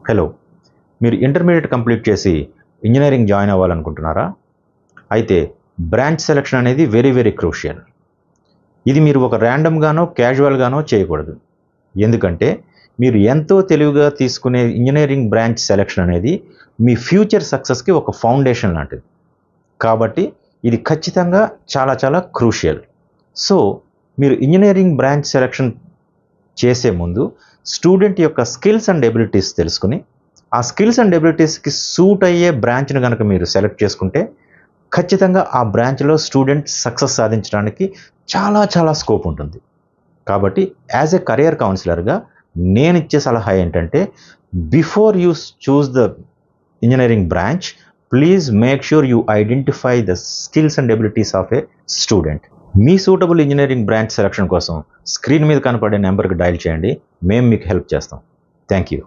Hello, మీరు intermediate complete చేసి engineering join అవ్వాలనుకుంటున్నారా? అయితే బ్రాంచ్ సెలక్షన్ అనేది వెరీ క్రూషియల్. ఇది మీరు ఒక ర్యాండమ్గానో క్యాజువల్గానో చేయకూడదు. ఎందుకంటే మీరు ఎంతో తెలివిగా తీసుకునే ఇంజనీరింగ్ బ్రాంచ్ సెలక్షన్ అనేది మీ ఫ్యూచర్ సక్సెస్కి ఒక ఫౌండేషన్ లాంటిది. కాబట్టి ఇది ఖచ్చితంగా చాలా క్రూషియల్. సో మీరు ఇంజనీరింగ్ బ్రాంచ్ సెలక్షన్ చేసే ముందు స్టూడెంట్ యొక్క స్కిల్స్ అండ్ ఎబిలిటీస్ తెలుసుకుని, ఆ స్కిల్స్ అండ్ ఎబిలిటీస్కి సూట్ అయ్యే బ్రాంచ్ను కనుక మీరు సెలెక్ట్ చేసుకుంటే ఖచ్చితంగా ఆ బ్రాంచ్లో స్టూడెంట్ సక్సెస్ సాధించడానికి చాలా స్కోప్ ఉంటుంది. కాబట్టి యాజ్ ఎ కెరియర్ కౌన్సిలర్గా నేను ఇచ్చే సలహా ఏంటంటే, before you choose the engineering branch, please make sure you identify the skills and abilities of A student. Me suitable engineering branch selection కోసం స్క్రీన్ మీద కనపడే నెంబర్కి డయల్ చేయండి. మేము మీకు హెల్ప్ చేస్తాం. Thank you.